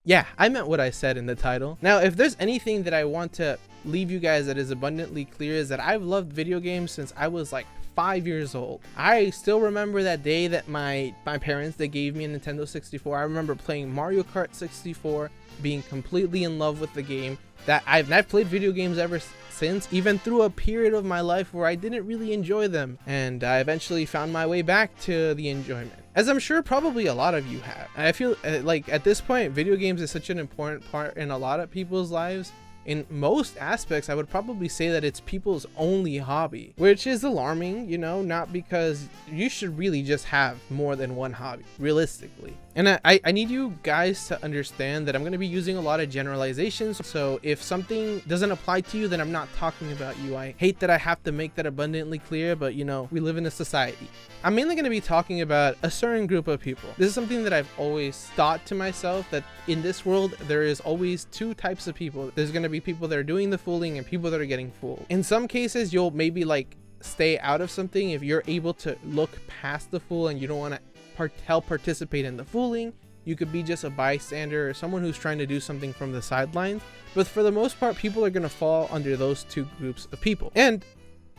Yeah, I meant what I said in the title. Now, if there's anything that I want to leave you guys that is abundantly clear, is that I've loved video games since I was like 5 years old. I still remember that day that my parents, they gave me a Nintendo 64. I remember playing Mario Kart 64, being completely in love with the game. That I've played video games ever since, even through a period of my life where I didn't really enjoy them, and I eventually found my way back to the enjoyment, as I'm sure probably a lot of you have. I feel like at this point, video games is such an important part in a lot of people's lives. In most aspects, I would probably say that it's people's only hobby, which is alarming, you know, not because you should really just have more than one hobby, realistically. And I need you guys to understand that I'm going to be using a lot of generalizations. So if something doesn't apply to you, then I'm not talking about you. I hate that I have to make that abundantly clear, but you know, we live in a society. I'm mainly going to be talking about a certain group of people. This is something that I've always thought to myself, that in this world, there is always two types of people. There's going to be people that are doing the fooling and people that are getting fooled. In some cases, you'll maybe like stay out of something if you're able to look past the fool and you don't want to help participate in the fooling. You could be just a bystander or someone who's trying to do something from the sidelines. But for the most part, people are going to fall under those two groups of people. And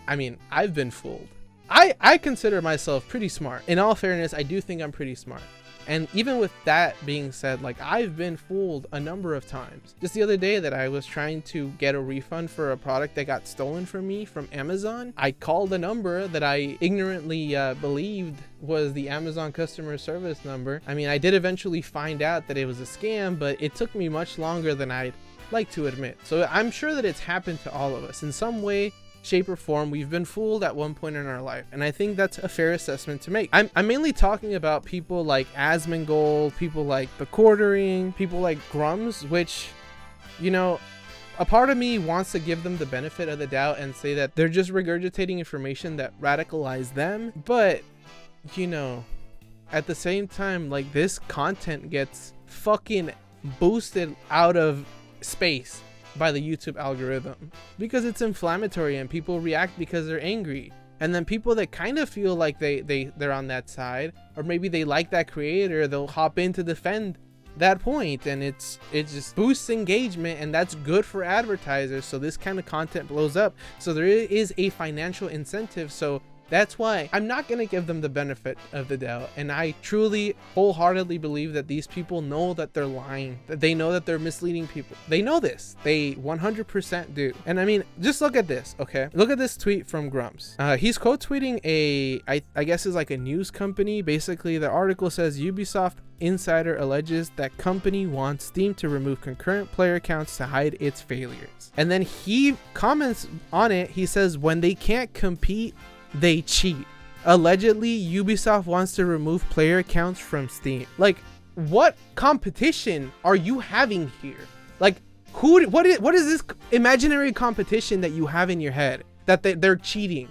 I mean, I've been fooled. I consider myself pretty smart. In all fairness, I do think I'm pretty smart. And even with that being said, like, I've been fooled a number of times. Just the other day that I was trying to get a refund for a product that got stolen from me from Amazon, I called a number that I ignorantly believed was the Amazon customer service number. I mean, I did eventually find out that it was a scam, but it took me much longer than I'd like to admit. So I'm sure that it's happened to all of us in some way, shape, or form. We've been fooled at one point in our life, and I think that's a fair assessment to make. I'm mainly talking about people like Asmongold, people like the Quartering, people like Grums, which, you know, a part of me wants to give them the benefit of the doubt and say that they're just regurgitating information that radicalized them, but you know, at the same time, like, this content gets fucking boosted out of space by the YouTube algorithm because it's inflammatory and people react because they're angry. And then people that kind of feel like they're on that side, or maybe they like that creator, they'll hop in to defend that point, and it just boosts engagement, and that's good for advertisers. So this kind of content blows up, so there is a financial incentive. So that's why I'm not going to give them the benefit of the doubt. And I truly, wholeheartedly believe that these people know that they're lying, that they know that they're misleading people. They know this. They 100% do. And I mean, just look at this, okay? Look at this tweet from Grumps. He's quote tweeting I guess is like a news company. Basically, the article says Ubisoft insider alleges that company wants Steam to remove concurrent player accounts to hide its failures. And then he comments on it. He says, when they can't compete, they cheat. Allegedly, Ubisoft wants to remove player accounts from Steam. Like, what competition are you having here? Like, what is this imaginary competition that you have in your head that they're cheating?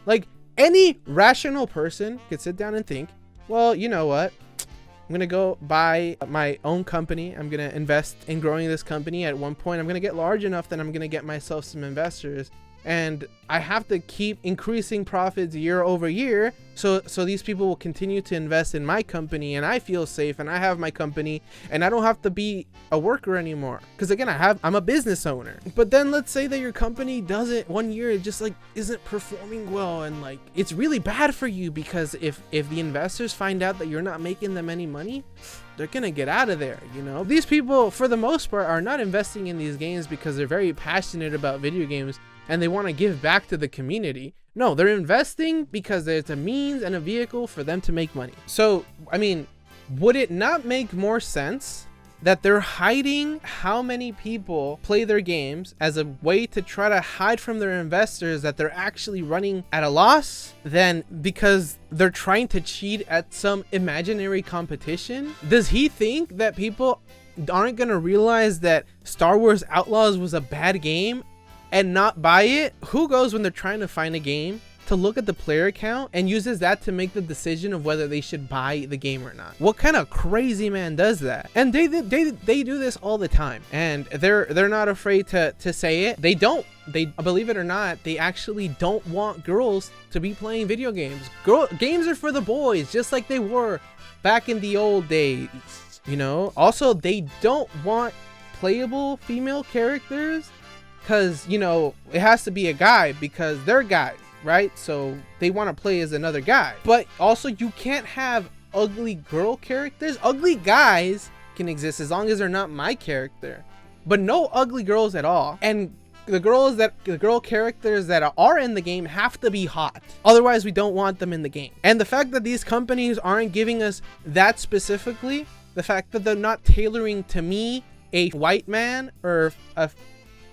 Like, any rational person could sit down and think, well, you know what? I'm going to go buy my own company. I'm going to invest in growing this company. At one point, I'm going to get large enough that I'm going to get myself some investors. And I have to keep increasing profits year over year. So these people will continue to invest in my company, and I feel safe, and I have my company, and I don't have to be a worker anymore. Because again, I'm a business owner. But then let's say that your company doesn't, one year it just like isn't performing well, and like it's really bad for you, because if the investors find out that you're not making them any money, they're gonna get out of there, you know? These people, for the most part, are not investing in these games because they're very passionate about video games and they want to give back to the community. No, they're investing because there's a means and a vehicle for them to make money. So, I mean, would it not make more sense that they're hiding how many people play their games as a way to try to hide from their investors that they're actually running at a loss, than because they're trying to cheat at some imaginary competition? Does he think that people aren't going to realize that Star Wars Outlaws was a bad game and not buy it? Who goes when they're trying to find a game to look at the player count and uses that to make the decision of whether they should buy the game or not? What kind of crazy man does that? And they do this all the time, and they're not afraid to say it. They believe it or not, they actually don't want girls to be playing video games. Games are for the boys, just like they were back in the old days. you know? Also, they don't want playable female characters because, you know, it has to be a guy because they're guys, right? So they want to play as another guy. But also, you can't have ugly girl characters. Ugly guys can exist as long as they're not my character, but no ugly girls at all. And the girl characters that are in the game have to be hot, otherwise we don't want them in the game. And the fact that these companies aren't giving us that specifically, the fact that they're not tailoring to me, a white man, or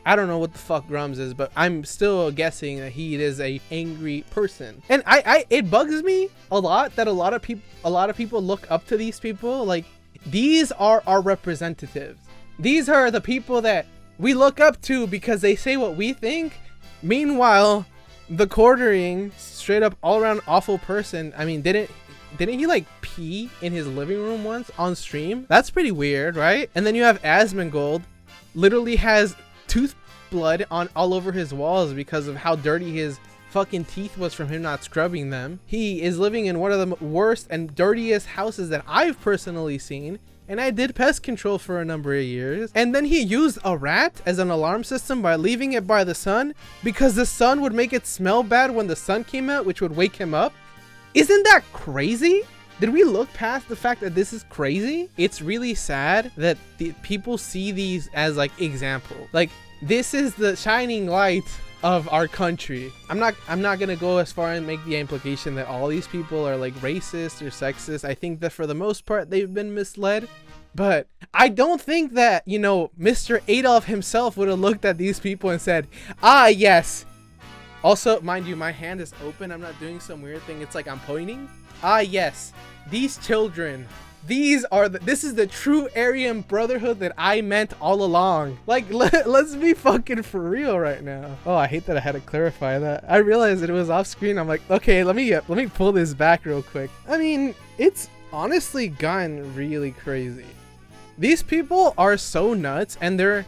I don't know what the fuck Grums is, but I'm still guessing that he is a angry person. And it bugs me a lot that a lot of people look up to these people. Like, these are our representatives. These are the people that we look up to because they say what we think. Meanwhile, the quartering, straight up all around awful person. I mean, didn't he like pee in his living room once on stream? That's pretty weird, right? And then you have Asmongold, literally has tooth blood on all over his walls because of how dirty his fucking teeth was from him not scrubbing them. He is living in one of the worst and dirtiest houses that I've personally seen. And I did pest control for a number of years. And then he used a rat as an alarm system by leaving it by the sun because the sun would make it smell bad when the sun came out, which would wake him up. Isn't that crazy? Did we look past the fact that this is crazy? It's really sad that the people see these as like example. Like, this is the shining light of our country. I'm not gonna go as far and make the implication that all these people are like racist or sexist. I think that for the most part they've been misled, but I don't think that, you know, Mr. Adolf himself would have looked at these people and said, ah, yes. Also, mind you, my hand is open. I'm not doing some weird thing. It's like I'm pointing. Ah, yes, these children, this is the true Aryan Brotherhood that I meant all along. Like, let's be fucking for real right now. Oh, I hate that I had to clarify that. I realized that it was off screen. I'm like, okay, let me pull this back real quick. I mean, it's honestly gotten really crazy. These people are so nuts, and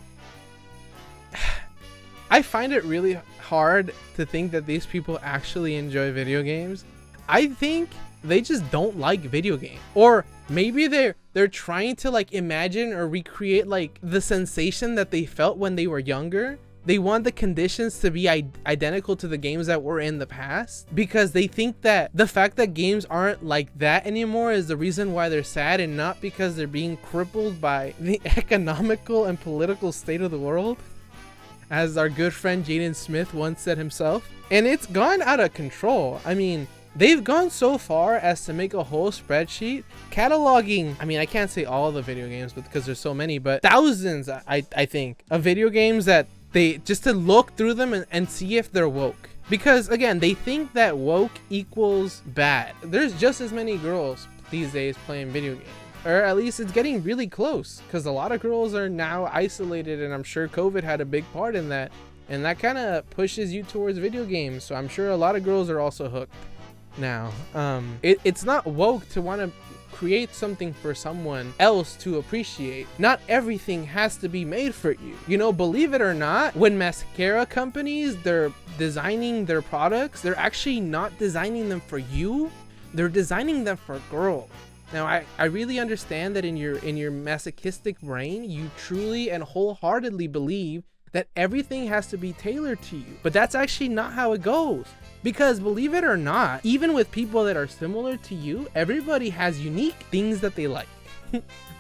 I find it really hard to think that these people actually enjoy video games. I think they just don't like video games, or maybe they're trying to like imagine or recreate like the sensation that they felt when they were younger. They want the conditions to be identical to the games that were in the past because they think that the fact that games aren't like that anymore is the reason why they're sad, and not because they're being crippled by the economical and political state of the world, as our good friend Jaden Smith once said himself. And it's gone out of control. I mean, they've gone so far as to make a whole spreadsheet cataloging, I mean, I can't say all the video games because there's so many, but thousands, I think, of video games that they just to look through them and see if they're woke. Because again, they think that woke equals bad. There's just as many girls these days playing video games, or at least it's getting really close, because a lot of girls are now isolated, and I'm sure COVID had a big part in that, and that kind of pushes you towards video games. So I'm sure a lot of girls are also hooked now. It's not woke to want to create something for someone else to appreciate. Not everything has to be made for you. You know, believe it or not, when mascara companies, they're designing their products, they're actually not designing them for you. They're designing them for girls. Now, I really understand that in your masochistic brain, you truly and wholeheartedly believe that everything has to be tailored to you. But that's actually not how it goes. Because believe it or not, even with people that are similar to you, everybody has unique things that they like.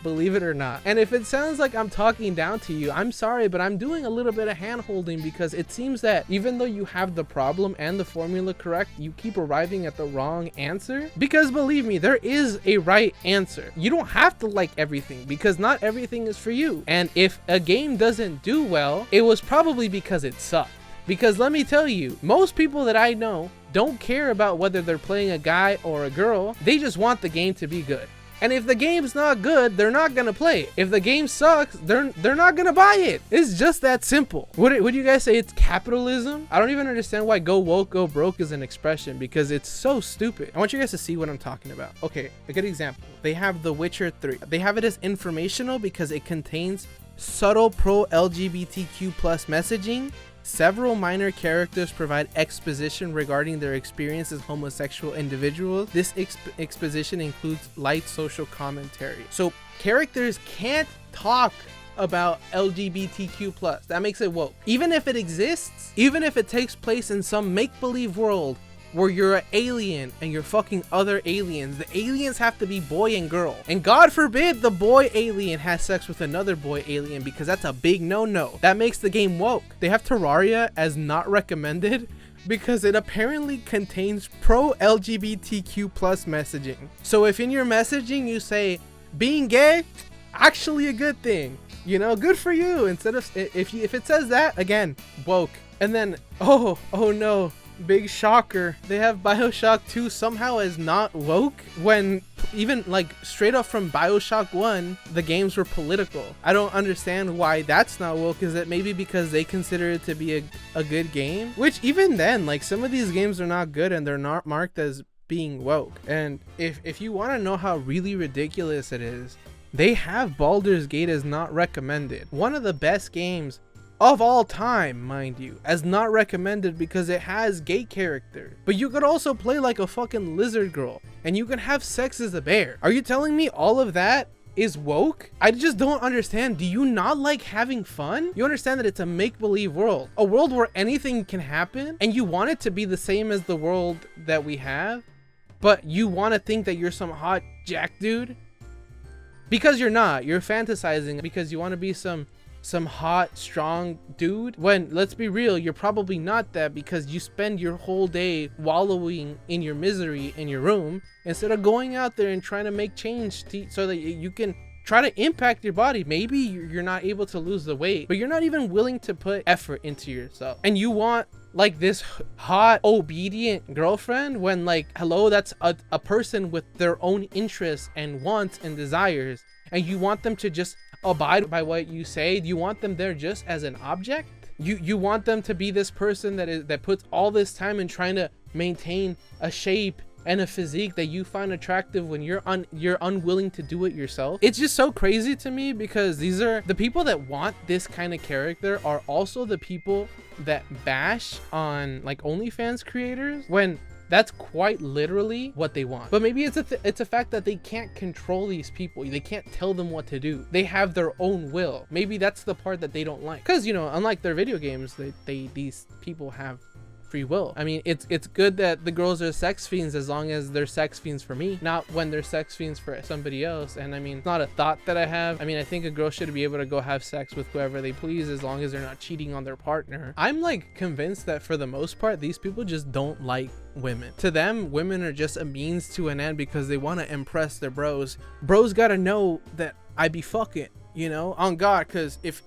Believe it or not. And if it sounds like I'm talking down to you, I'm sorry, but I'm doing a little bit of hand holding, because it seems that even though you have the problem and the formula correct, you keep arriving at the wrong answer. Because believe me, there is a right answer. You don't have to like everything, because not everything is for you. And if a game doesn't do well, it was probably because it sucked. Because let me tell you, most people that I know don't care about whether they're playing a guy or a girl. They just want the game to be good. And if the game's not good, they're not gonna play it. If the game sucks, they're not gonna buy it. It's just that simple. Would you guys say it's capitalism? I don't even understand why go woke, go broke is an expression, because it's so stupid. I want you guys to see what I'm talking about. Okay, a good example. They have The Witcher 3. They have it as informational because it contains subtle pro-LGBTQ+ messaging Several minor characters provide exposition regarding their experience as homosexual individuals. This exposition includes light social commentary. So characters can't talk about LGBTQ+. That makes it woke. Even if it exists, even if it takes place in some make-believe world where you're an alien and you're fucking other aliens, the aliens have to be boy and girl. And God forbid the boy alien has sex with another boy alien, because that's a big no-no. That makes the game woke. They have Terraria as not recommended because it apparently contains pro-LGBTQ+ messaging. So if in your messaging you say being gay, actually a good thing, you know, good for you, instead of if it says that, again, woke. And then oh no, big shocker, they have BioShock 2 somehow as not woke, when even like straight up from BioShock 1 the games were political. I don't understand why that's not woke. Is it maybe because they consider it to be a good game? Which even then, like, some of these games are not good and they're not marked as being woke. And if you want to know how really ridiculous it is, they have Baldur's Gate as not recommended, one of the best games of all time, mind you, as not recommended because it has gay characters. But you could also play like a fucking lizard girl and you can have sex as a bear. Are you telling me all of that is woke? I just don't understand. Do you not like having fun? You understand that it's a make-believe world, a world where anything can happen, and you want it to be the same as the world that we have, but you want to think that you're some hot jack dude? Because you're not. You're fantasizing because you want to be some hot, strong dude, when, let's be real, you're probably not that, because you spend your whole day wallowing in your misery in your room instead of going out there and trying to make change so that you can try to impact your body. Maybe you're not able to lose the weight, but you're not even willing to put effort into yourself, and you want like this hot, obedient girlfriend, when, like, hello, that's a person with their own interests and wants and desires, and you want them to just abide by what you say. You want them there just as an object. You want them to be this person that puts all this time in trying to maintain a shape and a physique that you find attractive when you're unwilling to do it yourself. It's just so crazy to me, because these are the people that want this kind of character are also the people that bash on like OnlyFans creators, when that's quite literally what they want. But maybe it's a fact that they can't control these people. They can't tell them what to do. They have their own will. Maybe that's the part that they don't like, because, you know, unlike their video games, these people have free will. I mean, it's good that the girls are sex fiends as long as they're sex fiends for me, not when they're sex fiends for somebody else. And I mean, it's not a thought that I have. I mean, I think a girl should be able to go have sex with whoever they please as long as they're not cheating on their partner. I'm like convinced that for the most part, these people just don't like women. To them, women are just a means to an end because they want to impress their bros. Bros gotta know that I be fucking, you know, on God, because if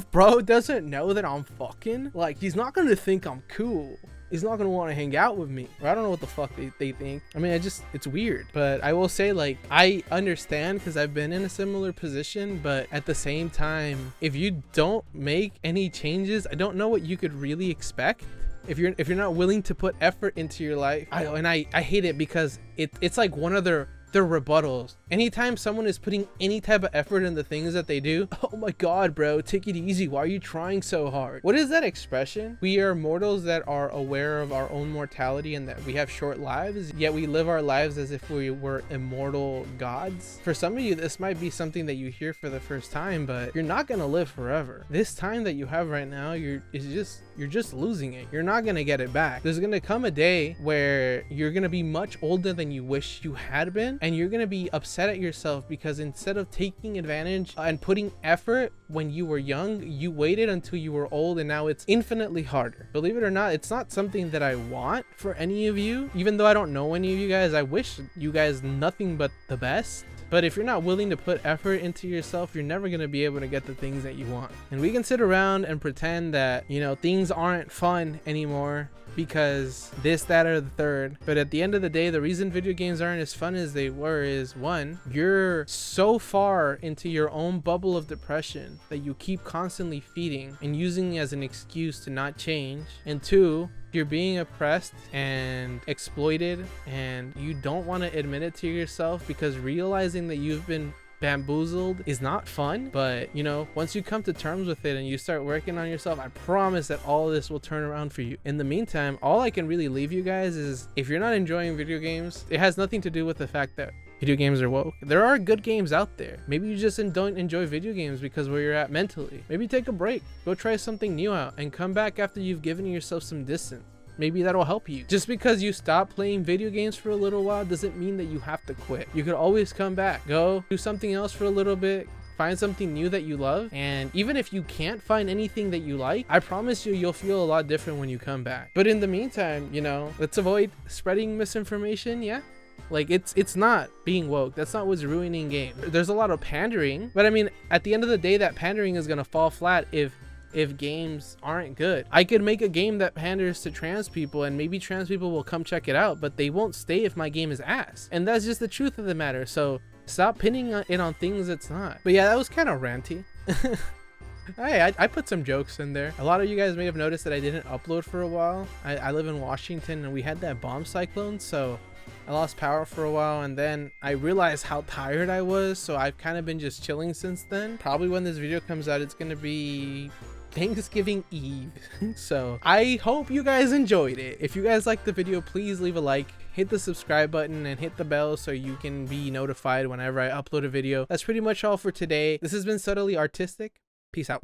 bro doesn't know that I'm fucking, like, he's not gonna think I'm cool. He's not gonna want to hang out with me. Or I don't know what the fuck they think. I mean, it's weird. But I will say, like, I understand because I've been in a similar position, but at the same time, if you don't make any changes, I don't know what you could really expect. If you're not willing to put effort into your life. I hate it because it's like one of their rebuttals. Anytime someone is putting any type of effort in the things that they do, oh my god, bro, take it easy, why are you trying so hard? What is that expression? We are mortals that are aware of our own mortality and that we have short lives, yet we live our lives as if we were immortal gods. For some of you, this might be something that you hear for the first time, but you're not gonna live forever. This time that you have right now, you're just losing it. You're not gonna get it back. There's gonna come a day where you're gonna be much older than you wish you had been, and you're gonna be upset at yourself because instead of taking advantage and putting effort when you were young, you waited until you were old, and now it's infinitely harder. Believe it or not, it's not something that I want for any of you. Even though I don't know any of you guys, I wish you guys nothing but the best. But if you're not willing to put effort into yourself, you're never going to be able to get the things that you want. And we can sit around and pretend that, you know, things aren't fun anymore because this, that, or the third. But at the end of the day, the reason video games aren't as fun as they were is, one, you're so far into your own bubble of depression that you keep constantly feeding and using as an excuse to not change. And two, you're being oppressed and exploited, and you don't want to admit it to yourself because realizing that you've been bamboozled is not fun, but you know, once you come to terms with it and you start working on yourself, I promise that all of this will turn around for you. In the meantime, all I can really leave you guys is, if you're not enjoying video games, it has nothing to do with the fact that video games are woke. There are good games out there. Maybe you just don't enjoy video games because where you're at mentally. Maybe take a break, go try something new out, and come back after you've given yourself some distance. Maybe that'll help you. Just because you stop playing video games for a little while doesn't mean that you have to quit. You could always come back, go do something else for a little bit, find something new that you love. And even if you can't find anything that you like, I promise you, you'll feel a lot different when you come back. But in the meantime, you know, let's avoid spreading misinformation. Yeah, like it's not being woke. That's not what's ruining games. There's a lot of pandering, but I mean, at the end of the day, that pandering is gonna fall flat if games aren't good. I could make a game that panders to trans people, and maybe trans people will come check it out, but they won't stay if my game is ass. And that's just the truth of the matter. So stop pinning it on things it's not. But yeah, that was kind of ranty. Hey, I put some jokes in there. A lot of you guys may have noticed that I didn't upload for a while. I live in Washington and we had that bomb cyclone, so I lost power for a while, and then I realized how tired I was, so I've kind of been just chilling since then. Probably when this video comes out, it's gonna be Thanksgiving Eve. So I hope you guys enjoyed it. If you guys liked the video, please leave a like, hit the subscribe button, and hit the bell so you can be notified whenever I upload a video. That's pretty much all for today. This has been Subtly Artistic. Peace out.